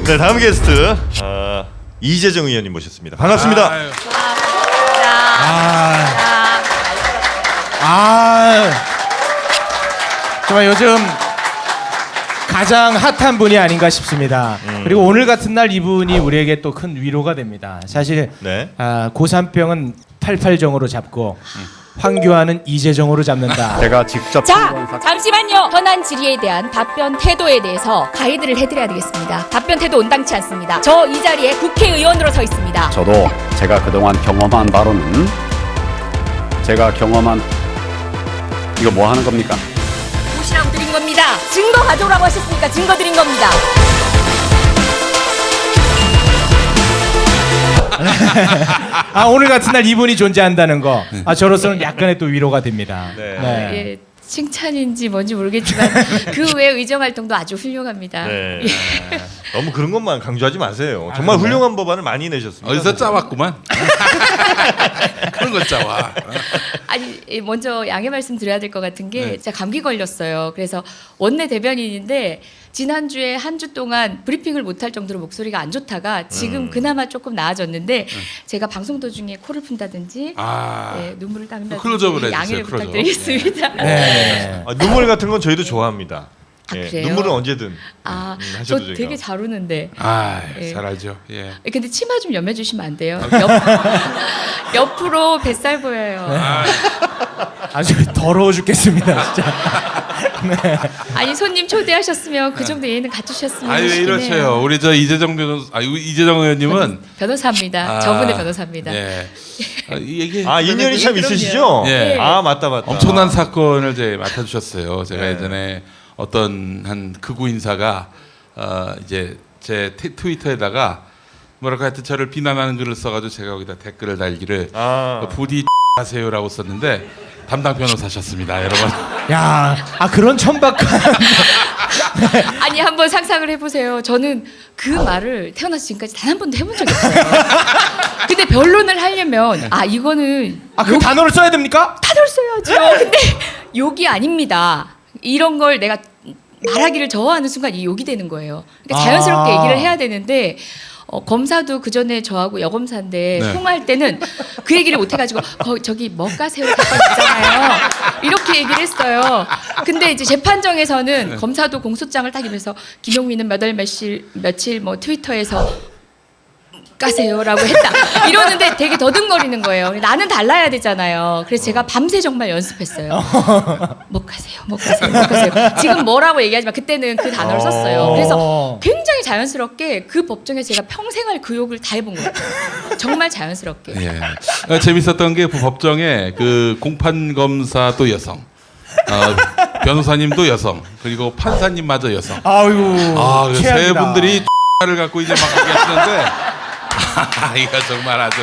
네, 다음 게스트 이재정 의원님 모셨습니다. 반갑습니다. 정말 요즘 가장 핫한 분이 아닌가 싶습니다. 그리고 오늘 같은 날 이분이 우리에게 또 큰 위로가 됩니다. 사실 네. 고산병은 88정으로 잡고 황교안은 이재정으로 잡는다. 제가 직접 자, 잠시만요. 현안 질의에 대한 답변 태도에 대해서 가이드를 해드려야 되겠습니다. 답변 태도 온당치 않습니다. 저 이 자리에 국회의원으로 서 있습니다. 저도 제가 그동안 경험한 바로는 제가 경험한 이거 뭐 하는 겁니까? 보시라고 드린 겁니다. 증거 가져오라고 하셨으니까 증거 드린 겁니다. 오늘 같은 날 이분이 존재한다는 거 저로서는 약간의 또 위로가 됩니다. 네. 예, 칭찬인지 뭔지 모르겠지만 그 외 의정 활동도 아주 훌륭합니다. 네. 너무 그런 것만 강조하지 마세요. 정말 훌륭한 법안을 많이 내셨습니다. 어디서 짜왔구만. 그런 걸 짜와. 아니 먼저 양해 말씀 드려야 될 것 같은 게 제가 감기 걸렸어요. 그래서 원내 대변인인데 지난주에 한 주 동안 브리핑을 못할 정도로 목소리가 안 좋다가 지금 그나마 조금 나아졌는데 제가 방송 도중에 코를 푼다든지 눈물을 클로즈업을 닦는다든지 해주세요, 양해를 클로즈업. 부탁드리겠습니다. 네. 눈물 같은 건 저희도 좋아합니다. 예, 그래요? 눈물은 언제든 저 하셔도 되게 저희가. 잘 우는데. 잘 알죠. 예. 근데 치마 좀 염해주시면 안 돼요? 옆으로 뱃살 보여요. 아주 더러워 죽겠습니다, 진짜. 아니 손님 초대하셨으면 그 정도 예의는 갖추셨으면 아니 왜 하시긴 해요. 이러세요? 우리 저 이재정 의원님은 변호사입니다. 저분의 변호사입니다. 예. 이 얘기 인연이 참 그럼요. 있으시죠? 예. 맞다. 엄청난 사건을 이제 맡아주셨어요. 제가 예전에 어떤 한 극우 인사가 이제 제 트위터에다가 뭐랄까 하여튼 저를 비난하는 글을 써가지고 제가 거기다 댓글을 달기를 부디 하세요라고 썼는데 담당 변호사셨습니다, 여러분. 야, 그런 천박한. 아니 한번 상상을 해보세요. 저는 그 말을 태어나서 지금까지 단 한 번도 해본 적이 없어요. 근데 변론을 하려면 이거는 그 단어를 써야 됩니까? 단어를 써야죠. 근데 욕이 아닙니다. 이런 걸 내가 말하기를 저하는 순간 이 욕이 되는 거예요. 그러니까 자연스럽게 얘기를 해야 되는데 검사도 그 전에 저하고 여검사인데 통화할 때는 그 얘기를 못 해가지고 저기 먹가세요 사건 있잖아요. 이렇게 얘기를 했어요. 근데 이제 재판정에서는 검사도 공소장을 딱 입면서 김용민은 몇 월 며칠 뭐 트위터에서 가세요라고 했다 이러는데 되게 더듬거리는 거예요. 나는 달라야 되잖아요. 그래서 제가 밤새 정말 연습했어요. 못 가세요. 지금 뭐라고 얘기하지만 그때는 그 단어를 썼어요. 그래서 굉장히 자연스럽게 그 법정에 제가 평생할 그 욕을 다 해본 거예요. 정말 자연스럽게. 예. 재밌었던 게 그 법정에 그 공판 검사도 여성, 변호사님도 여성, 그리고 판사님마저 여성. 아이고. 세 최악이다. 분들이 를 갖고 이제 막 하시는데. 이거 정말 아주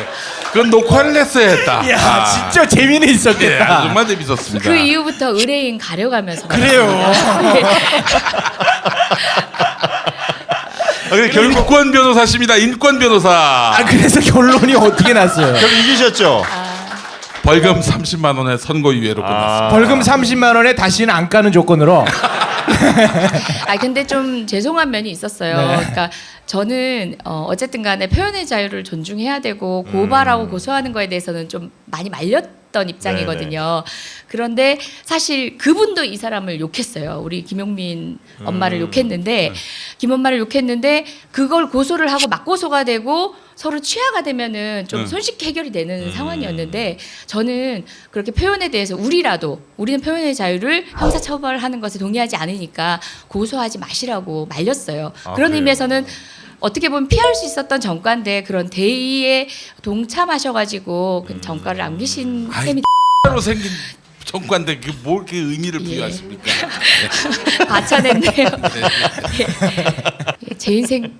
그건 녹화를 했어야 했다. 야, 진짜 재미는 있었겠다. 정말 재밌었습니다. 그 이후부터 의뢰인 가려가면서 그래요. 근데 결국 인권 변호사십니다. 인권 변호사. 그래서 결론이 어떻게 났어요? 결국 이기셨죠? 벌금 30만 원의 선고유예로 끝났습니다. 벌금 30만 원에 다시는 안 까는 조건으로. 근데 좀 죄송한 면이 있었어요. 그러니까 저는 어쨌든 간에 표현의 자유를 존중해야 되고 고발하고 고소하는 거에 대해서는 좀 많이 말렸던 입장이거든요. 그런데 사실 그분도 이 사람을 욕했어요. 우리 김용민 엄마를 욕했는데 김엄마를 욕했는데 그걸 고소를 하고 맞고소가 되고 서로 취하가 되면은 좀 손쉽게 해결이 되는 상황이었는데 저는 그렇게 표현에 대해서 우리는 표현의 자유를 형사처벌하는 것에 동의하지 않으니까 고소하지 마시라고 말렸어요. 그런 그래요? 의미에서는 어떻게 보면 피할 수 있었던 전과인데 그런 대의에 동참하셔가지고 그 전과를 남기신 셈이 로 생긴 정관데 그 뭘 이렇게 의미를 부여하십니까? 과찬했네요. 제 인생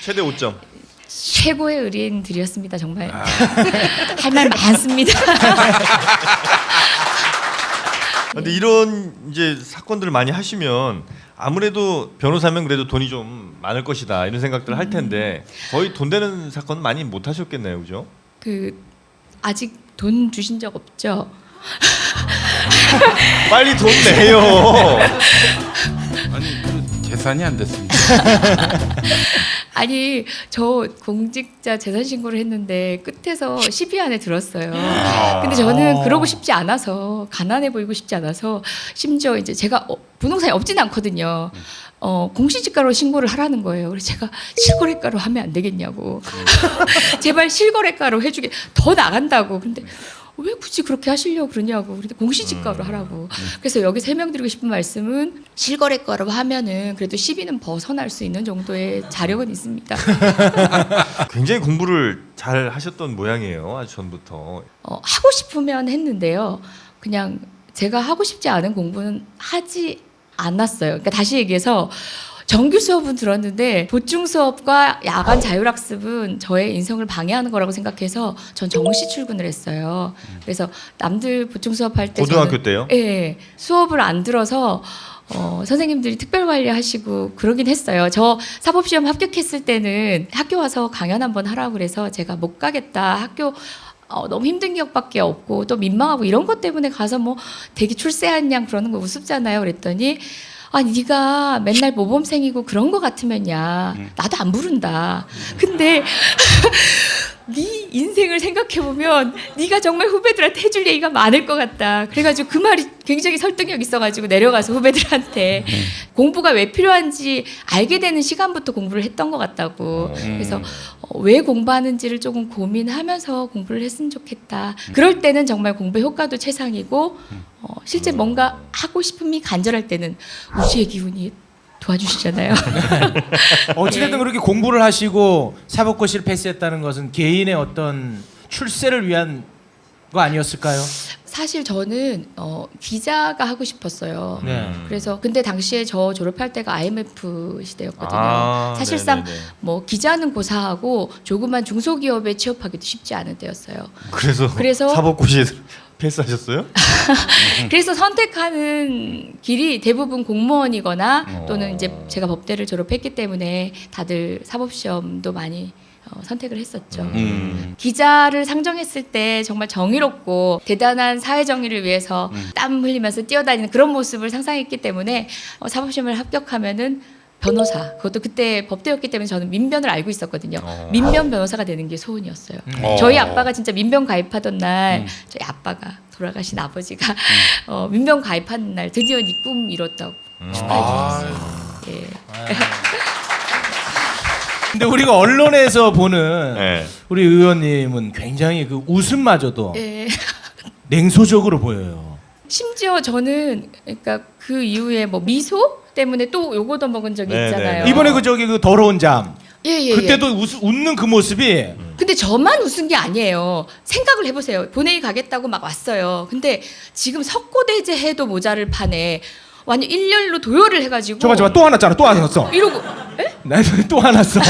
최대 5점. 최고의 의뢰인들이었습니다. 정말 할 말 많습니다. 근데 이런 이제 사건들을 많이 하시면 아무래도 변호사면 그래도 돈이 좀 많을 것이다 이런 생각들을 할 텐데 거의 돈 되는 사건 많이 못 하셨겠네요, 그죠? 아직 돈 주신 적 없죠? 빨리 돈 내요. 아니 그 계산이 안 됐습니다. 아니 저 공직자 재산 신고를 했는데 끝에서 10위 안에 들었어요. 근데 저는 그러고 싶지 않아서 가난해 보이고 싶지 않아서 심지어 이제 제가 부동산이 없진 않거든요. 공시지가로 신고를 하라는 거예요. 그래서 제가 실거래가로 하면 안 되겠냐고. 제발 실거래가로 해주게 더 나간다고. 근데 왜 굳이 그렇게 하시려고 그러냐고. 근데 공시지가로 하라고. 그래서 여기 설명드리고 싶은 말씀은 실거래가로 하면은 그래도 10위는 벗어날 수 있는 정도의 자력은 있습니다. 굉장히 공부를 잘 하셨던 모양이에요. 아주 전부터. 하고 싶으면 했는데요. 그냥 제가 하고 싶지 않은 공부는 하지 않았어요. 그러니까 다시 얘기해서 정규 수업은 들었는데 보충 수업과 야간 자율학습은 저의 인성을 방해하는 거라고 생각해서 전 정시 출근을 했어요. 그래서 남들 보충 수업할 때 고등학교 때요? 예, 수업을 안 들어서 선생님들이 특별 관리하시고 그러긴 했어요. 저 사법시험 합격했을 때는 학교 와서 강연 한번 하라고 그래서 제가 못 가겠다. 학교 너무 힘든 기억밖에 없고 또 민망하고 이런 것 때문에 가서 뭐 되게 출세한 양 그러는 거 우습잖아요. 그랬더니 네가 맨날 모범생이고 그런 거 같으면야 나도 안 부른다. 근데 네 인생을 생각해보면 네가 정말 후배들한테 해줄 얘기가 많을 것 같다. 그래가지고 그 말이 굉장히 설득력 있어가지고 내려가서 후배들한테 공부가 왜 필요한지 알게 되는 시간부터 공부를 했던 것 같다고. 그래서 왜 공부하는지를 조금 고민하면서 공부를 했으면 좋겠다. 그럴 때는 정말 공부 효과도 최상이고 실제 뭔가 하고 싶음이 간절할 때는 우주의 기운이 도와주시잖아요. 어찌됐든 그렇게 공부를 하시고 사법고시를 패스했다는 것은 개인의 어떤 출세를 위한 거 아니었을까요? 사실 저는 기자가 하고 싶었어요. 네. 그래서 근데 당시에 저 졸업할 때가 IMF 시대였거든요. 사실상 네네네. 뭐 기자는 고사하고 조그만 중소기업에 취업하기도 쉽지 않은 때였어요. 그래서 사법고시에 패스하셨어요? 그래서 선택하는 길이 대부분 공무원이거나 또는 이제 제가 법대를 졸업했기 때문에 다들 사법시험도 많이 선택을 했었죠. 기자를 상정했을 때 정말 정의롭고 대단한 사회 정의를 위해서 땀 흘리면서 뛰어다니는 그런 모습을 상상했기 때문에 사법시험을 합격하면은 변호사, 그것도 그때 법대였기 때문에 저는 민변을 알고 있었거든요. 민변 변호사가 되는 게 소원이었어요. 저희 아빠가 진짜 민변 가입하던 날 저희 아빠가 돌아가신 아버지가 민변 가입하는 날 드디어 네 꿈 이뤘다고 축하해 주셨어요. 예. 근데 우리가 언론에서 보는 네. 우리 의원님은 굉장히 그 웃음마저도 예. 냉소적으로 보여요. 심지어 저는 그러니까 그 이후에 뭐 미소 때문에 또 요거도 먹은 적이 네네. 있잖아요. 이번에 그 더러운 잠 예. 그때도 웃는 그 모습이 근데 저만 웃은 게 아니에요. 생각을 해보세요. 본회의 가겠다고 막 왔어요. 근데 지금 석고대죄해도 모자를 파네. 완전 일렬로 도열을 해가지고. 잠깐만 또 하나 잖아. 또 하나 써. 이러고 에? 또 하나 써.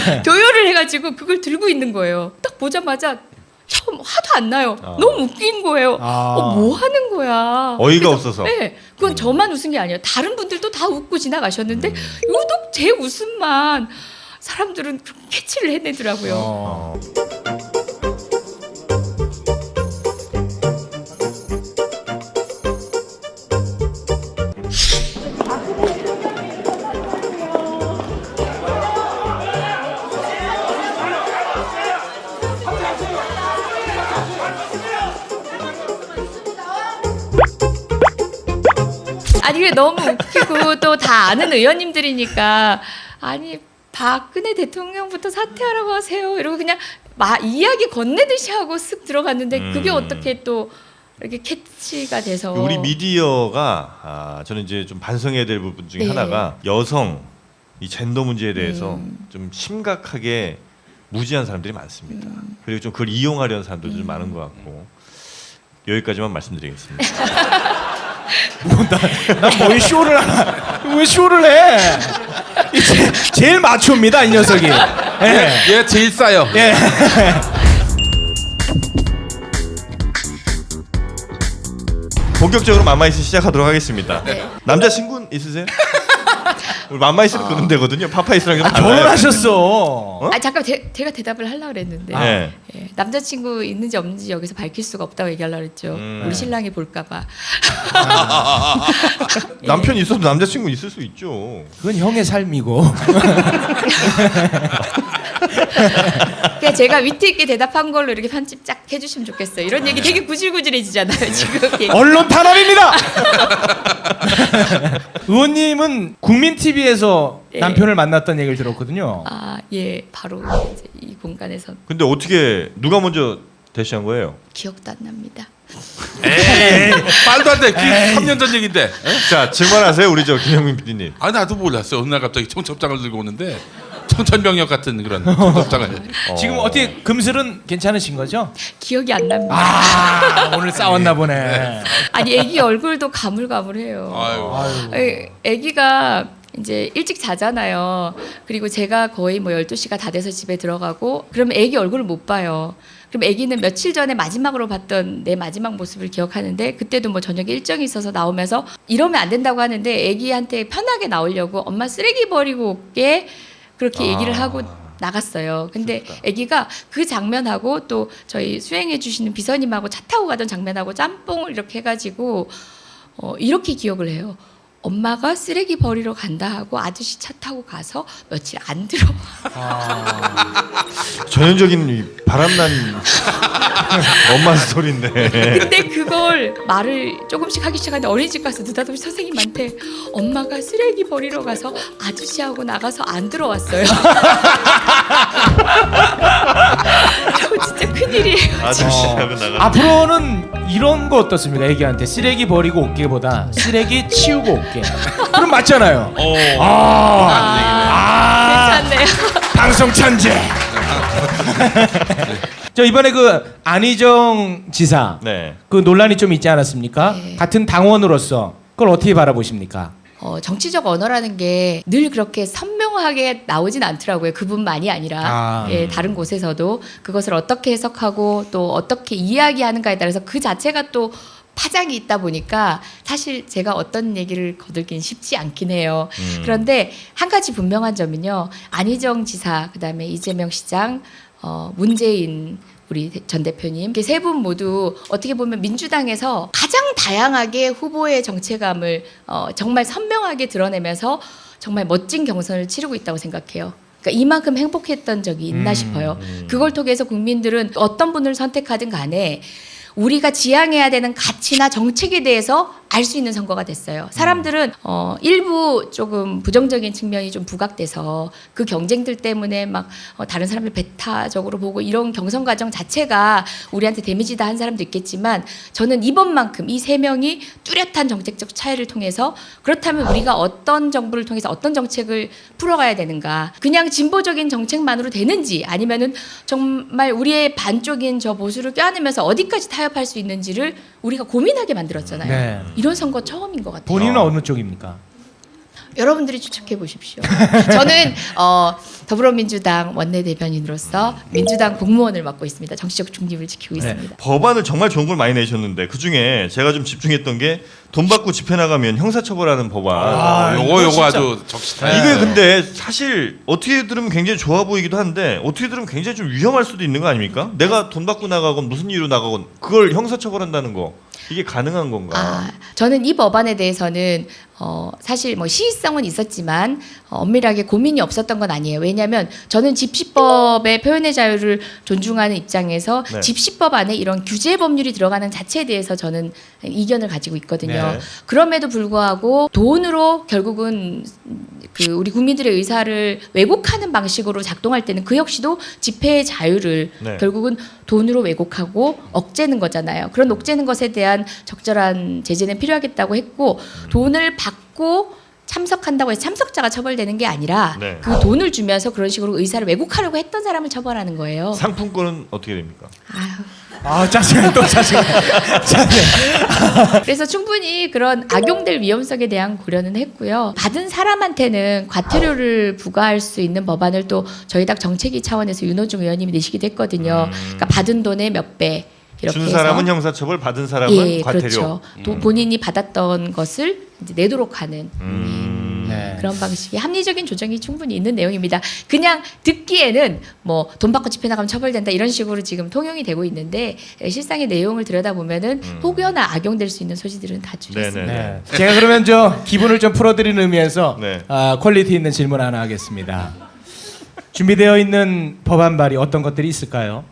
네. 도열을 해가지고 그걸 들고 있는 거예요. 딱 보자마자 처음 화도 안 나요. 너무 웃긴 거예요. 뭐 하는 거야. 어이가 그래서, 없어서. 네, 그건 저만 웃은 게 아니에요. 다른 분들도 다 웃고 지나가셨는데 유독 제 웃음만 사람들은 캐치를 해내더라고요. 아니 그게 너무 웃기고 또 다 아는 의원님들이니까 아니 박근혜 대통령부터 사퇴하라고 하세요 이러고 그냥 이야기 건네듯이 하고 쓱 들어갔는데 그게 어떻게 또 이렇게 캐치가 돼서 우리 미디어가 저는 이제 좀 반성해야 될 부분 중에 네. 하나가 여성 이 젠더 문제에 대해서 좀 심각하게 무지한 사람들이 많습니다. 그리고 좀 그걸 이용하려는 사람들도 좀 많은 것 같고 여기까지만 말씀드리겠습니다. 난뭘 쇼를 하나? 왜 쇼를 해? 제일 마초입니다 이 녀석이. 예. 얘 제일 싸요. 예. 본격적으로 마마이스 시작하도록 하겠습니다. 네. 남자친구는 있으세요? 우리 맘마이스는 그런 데거든요. 파파이스랑 좀 달라요. 결혼하셨어. 아 잠깐 제가 대답을 하려고 그랬는데 네. 예, 남자친구 있는지 없는지 여기서 밝힐 수가 없다고 얘기하려고 그랬죠. 우리 신랑이 볼까봐. 남편 있어도 남자친구 있을 수 있죠. 그건 형의 삶이고. 그러니까 제가 위트 있게 대답한 걸로 이렇게 편집 쫙 해주시면 좋겠어요. 이런 얘기 되게 구질구질해지잖아요. 지금 얘기. 언론 탄압입니다. 의원님은 국민 TV에서 예. 남편을 만났던 얘기를 들었거든요. 아, 예, 바로 이제 이 공간에서 근데 어떻게 누가 먼저 대시한 거예요? 기억도 안 납니다. 에이, 말도 안 돼. 3년 전 얘긴데. 자, 증언하세요. 우리 저 김영민 PD님. 아 나도 몰랐어요. 어느 날 갑자기 청첩장을 들고 오는데 청천벽력 같은 그런 청첩장을. 지금 어떻게 금슬은 괜찮으신 거죠? 기억이 안 납니다. 아 오늘 싸웠나 보네. 아니, 애기 얼굴도 가물가물해요. 아유. 애기가 이제 일찍 자잖아요. 그리고 제가 거의 뭐 12시가 다 돼서 집에 들어가고 그러면 애기 얼굴을 못 봐요. 그럼 애기는 며칠 전에 마지막으로 봤던 내 마지막 모습을 기억하는데 그때도 뭐 저녁에 일정이 있어서 나오면서 이러면 안 된다고 하는데 애기한테 편하게 나오려고 엄마 쓰레기 버리고 올게 그렇게 얘기를 하고 나갔어요. 근데 애기가 그 장면하고 또 저희 수행해 주시는 비서님하고 차 타고 가던 장면하고 짬뽕을 이렇게 해가지고 이렇게 기억을 해요. 엄마가 쓰레기 버리러 간다 하고 아저씨 차 타고 가서 며칠 안 들어와. 전형적인 이 바람난 엄마 스토리인데. 근데 그걸 말을 조금씩 하기 시작하는데 어린이집 가서 느닷없이 선생님한테 엄마가 쓰레기 버리러 가서 아저씨하고 나가서 안 들어왔어요. 저 진짜 큰일이에요. 아저씨하고 나가. 앞으로는 이런 거 어떻습니까? 애기한테 쓰레기 버리고 올게보다 쓰레기 치우고 올게. 그럼 맞잖아요. 괜찮네요. 방송 천재. 저 이번에 그 안희정 지사 네. 그 논란이 좀 있지 않았습니까? 네. 같은 당원으로서 그걸 어떻게 바라보십니까? 정치적 언어라는 게 늘 그렇게 선명하게 나오진 않더라고요. 그분만이 아니라 예, 다른 곳에서도 그것을 어떻게 해석하고 또 어떻게 이야기하는가에 따라서 그 자체가 또 파장이 있다 보니까 사실 제가 어떤 얘기를 거들긴 쉽지 않긴 해요. 그런데 한 가지 분명한 점은요. 안희정 지사, 그다음에 이재명 시장, 문재인 우리 전 대표님 이렇게 세 분 모두 어떻게 보면 민주당에서 가장 다양하게 후보의 정체감을 정말 선명하게 드러내면서 정말 멋진 경선을 치르고 있다고 생각해요. 그러니까 이만큼 행복했던 적이 있나 싶어요. 그걸 통해서 국민들은 어떤 분을 선택하든 간에 우리가 지향해야 되는 가치나 정책에 대해서 알 수 있는 선거가 됐어요. 사람들은 일부 조금 부정적인 측면이 좀 부각돼서 그 경쟁들 때문에 막 다른 사람을 배타적으로 보고 이런 경선 과정 자체가 우리한테 데미지다 한 사람도 있겠지만 저는 이번만큼 이 세 명이 뚜렷한 정책적 차이를 통해서 그렇다면 우리가 어떤 정부를 통해서 어떤 정책을 풀어가야 되는가 그냥 진보적인 정책만으로 되는지 아니면은 정말 우리의 반쪽인 저 보수를 껴안으면서 어디까지 타협할 수 있는지를 우리가 고민하게 만들었잖아요. 네. 이런 선거 처음인 것 같아요. 본인은 어느 쪽입니까? 여러분들이 추측해 보십시오. 저는 더불어민주당 원내대변인으로서 민주당 공무원을 맡고 있습니다. 정치적 중립을 지키고 있습니다. 법안을 정말 좋은 걸 많이 내셨는데 그 중에 제가 좀 집중했던 게 돈 받고 집회 나가면 형사처벌하는 법안. 요거 아주 적시타. 이게 근데 사실 어떻게 들으면 굉장히 좋아 보이기도 한데 어떻게 들으면 굉장히 좀 위험할 수도 있는 거 아닙니까? 내가 돈 받고 나가건 무슨 이유로 나가건 그걸 형사처벌한다는 거 이게 가능한 건가? 저는 이 법안에 대해서는 사실 뭐 시의성은 있었지만 엄밀하게 고민이 없었던 건 아니에요. 왜냐하면 저는 집시법의 표현의 자유를 존중하는 입장에서 네. 집시법 안에 이런 규제 법률이 들어가는 자체에 대해서 저는 이견을 가지고 있거든요. 네. 그럼에도 불구하고 돈으로 결국은 그 우리 국민들의 의사를 왜곡하는 방식으로 작동할 때는 그 역시도 집회의 자유를 네. 결국은 돈으로 왜곡하고 억제는 거잖아요. 그런 억제는 것에 대한 적절한 제재는 필요하겠다고 했고 돈을 받고 참석한다고 해서 참석자가 처벌되는 게 아니라 네. 그 돈을 주면서 그런 식으로 의사를 왜곡하려고 했던 사람을 처벌하는 거예요. 상품권은 어떻게 됩니까? 짜증나 또 짜증나. 그래서 충분히 그런 악용될 위험성에 대한 고려는 했고요. 받은 사람한테는 과태료를 부과할 수 있는 법안을 또 저희 당 정책위 차원에서 윤호중 의원님이 내시기도 했거든요. 그러니까 받은 돈의 몇 배. 이렇게 준 사람은 해서. 형사처벌, 받은 사람은 과태료. 그렇죠. 본인이 받았던 것을 이제 내도록 하는. 네. 그런 방식의 합리적인 조정이 충분히 있는 내용입니다. 그냥 듣기에는 뭐 돈 받고 집회 나가면 처벌된다 이런 식으로 지금 통용이 되고 있는데 실상의 내용을 들여다보면은 혹여나 악용될 수 있는 소지들은 다 줄였습니다. 네네. 네. 제가 그러면 저 기분을 좀 풀어드리는 의미에서 네. 퀄리티 있는 질문 하나 하겠습니다. 준비되어 있는 법안 발의 어떤 것들이 있을까요?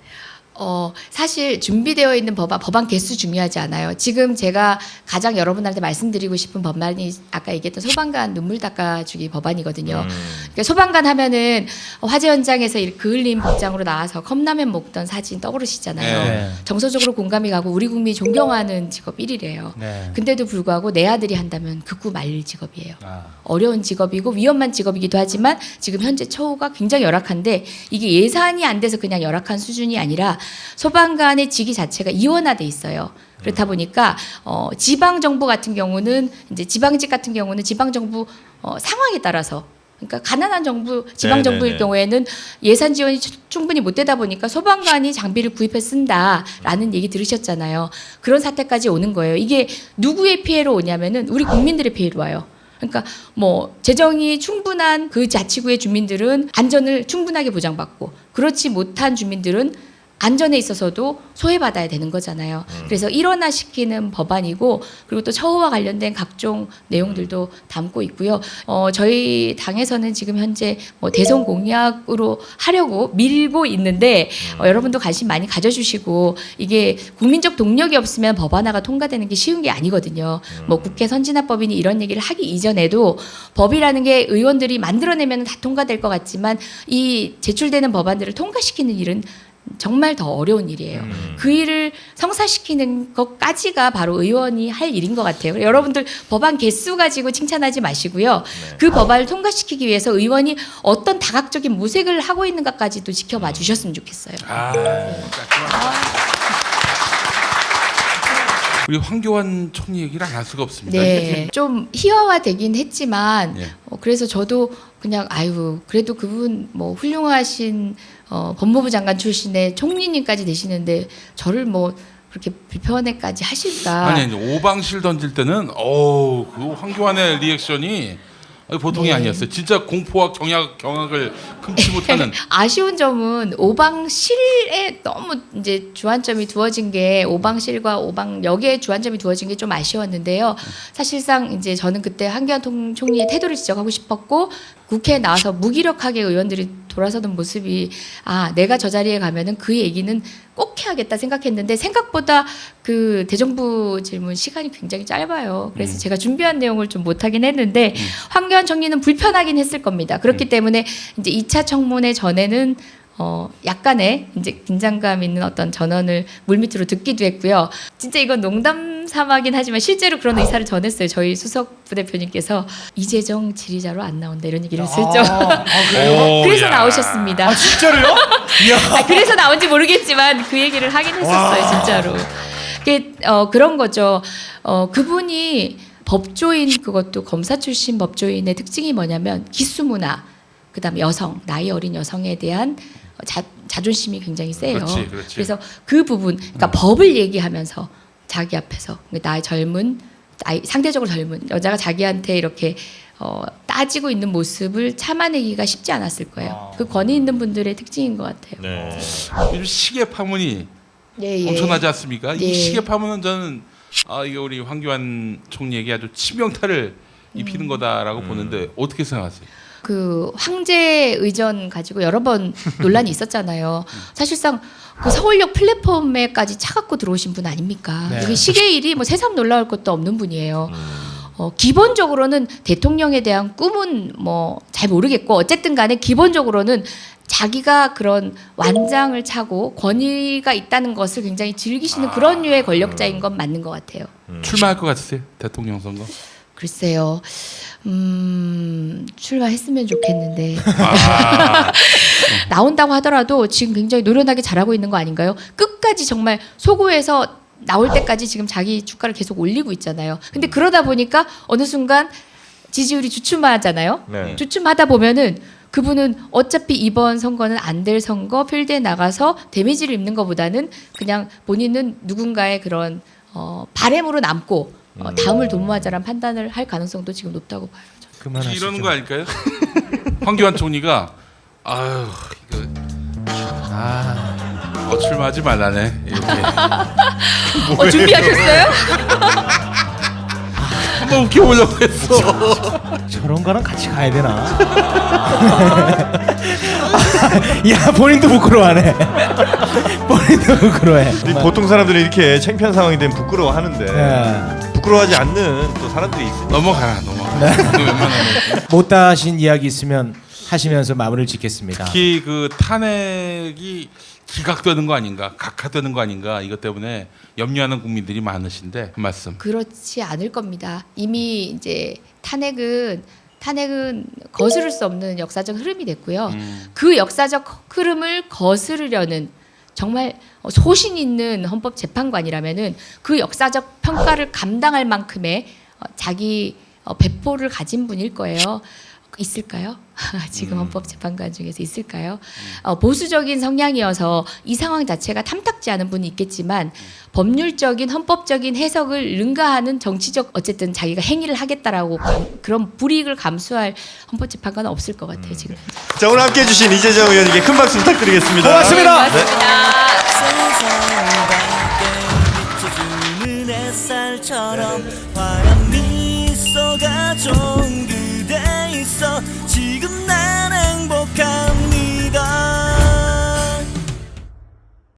사실 준비되어 있는 법안 개수 중요하지 않아요. 지금 제가 가장 여러분한테 말씀드리고 싶은 법안이 아까 얘기했던 소방관 눈물 닦아주기 법안이거든요. 그러니까 소방관 하면은 화재 현장에서 이렇게 그을린 복장으로 나와서 컵라면 먹던 사진 떠오르시잖아요. 네. 정서적으로 공감이 가고 우리 국민이 존경하는 직업 1위래요. 네. 근데도 불구하고 내 아들이 한다면 극구 말릴 직업이에요. 아. 어려운 직업이고 위험한 직업이기도 하지만 지금 현재 처우가 굉장히 열악한데 이게 예산이 안 돼서 그냥 열악한 수준이 아니라 소방관의 직위 자체가 이원화돼 있어요. 그렇다 보니까 지방 정부 같은 경우는 이제 지방직 같은 경우는 지방 정부 상황에 따라서 그러니까 가난한 정부 지방 정부일 네네네. 경우에는 예산 지원이 충분히 못 되다 보니까 소방관이 장비를 구입해 쓴다라는 얘기 들으셨잖아요. 그런 사태까지 오는 거예요. 이게 누구의 피해로 오냐면은 우리 국민들의 피해로 와요. 그러니까 뭐 재정이 충분한 그 자치구의 주민들은 안전을 충분하게 보장받고 그렇지 못한 주민들은 안전에 있어서도 소외받아야 되는 거잖아요. 그래서 일원화시키는 법안이고 그리고 또 처우와 관련된 각종 내용들도 담고 있고요. 저희 당에서는 지금 현재 뭐 대선 공약으로 하려고 밀고 있는데 여러분도 관심 많이 가져주시고 이게 국민적 동력이 없으면 법안화가 통과되는 게 쉬운 게 아니거든요. 뭐 국회 선진화법이니 이런 얘기를 하기 이전에도 법이라는 게 의원들이 만들어내면 다 통과될 것 같지만 이 제출되는 법안들을 통과시키는 일은 정말 더 어려운 일이에요. 그 일을 성사시키는 것까지가 바로 의원이 할 일인 것 같아요. 여러분들 법안 개수 가지고 칭찬하지 마시고요. 그 법안을 통과시키기 위해서 의원이 어떤 다각적인 모색을 하고 있는가까지도 지켜봐 주셨으면 좋겠어요. 우리 황교안 총리 얘기를 안 할 수가 없습니다. 네, 좀 희화화되긴 했지만 예. 그래서 저도 그냥 아유 그래도 그분 뭐 훌륭하신 법무부 장관 출신의 총리님까지 되시는데 저를 뭐 그렇게 불편해까지 하실까? 아니 오방실 던질 때는 그 황교안의 리액션이 보통이 네. 아니었어요. 진짜 공포와 경악을 금치 못하는. 아쉬운 점은 오방실에 너무 이제 주안점이 두어진 게 오방실과 오방역에 주안점이 두어진 게 좀 아쉬웠는데요. 사실상 이제 저는 그때 한교안 총리의 태도를 지적하고 싶었고 국회에 나와서 무기력하게 의원들이 돌아서는 모습이 내가 저 자리에 가면은 그 얘기는 꼭 해야겠다 생각했는데 생각보다 그 대정부 질문 시간이 굉장히 짧아요. 그래서 제가 준비한 내용을 좀 못하긴 했는데 황교안 총리는 불편하긴 했을 겁니다. 그렇기 때문에 이제 2차 청문회 전에는 약간의 이제 긴장감 있는 어떤 전언을 물밑으로 듣기도 했고요. 진짜 이건 농담 삼아긴 하지만 실제로 그런 의사를 전했어요. 저희 수석 부대표님께서 이재정 지리자로 안 나온다 이런 얘기를 슬쩍 오, 그래서 야. 나오셨습니다. 진짜로요? 이야. 그래서 나온지 모르겠지만 그 얘기를 하긴 했었어요. 진짜로. 그런 거죠. 그분이 법조인 그것도 검사 출신 법조인의 특징이 뭐냐면 기수문화 그다음에 여성 나이 어린 여성에 대한 자존심이 굉장히 세요. 그렇지. 그래서 그 부분, 그러니까 법을 얘기하면서 자기 앞에서 나의 상대적으로 젊은 여자가 자기한테 이렇게 따지고 있는 모습을 참아내기가 쉽지 않았을 거예요. 그 권위 있는 분들의 특징인 것 같아요. 네. 요즘 시계 파문이 예. 엄청나지 않습니까? 예. 이 시계 파문은 저는 이게 우리 황교안 총리에게 아주 치명타를 입히는 거다라고 보는데 어떻게 생각하세요? 그 황제 의전 가지고 여러 번 논란이 있었잖아요. 사실상 그 서울역 플랫폼에까지 차 갖고 들어오신 분 아닙니까? 네. 이게 시계일이 뭐 새삼 놀라울 것도 없는 분이에요. 기본적으로는 대통령에 대한 꿈은 뭐 잘 모르겠고 어쨌든 간에 기본적으로는 자기가 그런 완장을 차고 권위가 있다는 것을 굉장히 즐기시는 그런 류의 권력자인 건 맞는 것 같아요. 출마할 것 같으세요? 대통령 선거? 글쎄요. 출마했으면 좋겠는데 나온다고 하더라도 지금 굉장히 노련하게 잘하고 있는 거 아닌가요? 끝까지 정말 소구에서 나올 때까지 지금 자기 주가를 계속 올리고 있잖아요. 근데 그러다 보니까 어느 순간 지지율이 주춤하잖아요. 네. 주춤하다 보면은 그분은 어차피 이번 선거는 안 될 선거 필드에 나가서 데미지를 입는 것보다는 그냥 본인은 누군가의 그런 바램으로 남고 다음을 도모하자란 판단을 할 가능성도 지금 높다고 봐요. 저는. 그만하시죠. 이러는 거 아닐까요? 황교안 총리가 아유 이거 출마하지 말라네 이렇게 준비하셨어요? 한번 웃겨보려고 했어. 저런 거랑 같이 가야 되나? 야 본인도 부끄러워하네. 본인도 부끄러워해. 정말. 보통 사람들은 이렇게 창피한 상황이 되면 부끄러워하는데 예. 부끄러워하지 않는 또 사람들이 있으니까. 넘어가. 웬만하면. 못다 하신 이야기 있으면 하시면서 마무리를 짓겠습니다. 특히 그 탄핵이 기각되는 거 아닌가, 각하되는 거 아닌가 이것 때문에 염려하는 국민들이 많으신데 한 말씀. 그렇지 않을 겁니다. 이미 이제 탄핵은 거스를 수 없는 역사적 흐름이 됐고요. 그 역사적 흐름을 거스르려는 정말 소신 있는 헌법재판관이라면은 그 역사적 평가를 감당할 만큼의 자기 배포를 가진 분일 거예요. 있을까요? 지금 헌법재판관 중에서 있을까요? 보수적인 성향이어서 이 상황 자체가 탐탁지 않은 분이 있겠지만 법률적인 헌법적인 해석을 능가하는 정치적 어쨌든 자기가 행위를 하겠다라고 그런 불이익을 감수할 헌법재판관은 없을 것 같아요 지금. 자, 오늘 함께해 주신 이재정 의원님께 큰 박수 부탁드리겠습니다. 고맙습니다. 세상을 햇살처럼 화려한 미소가 좋은 그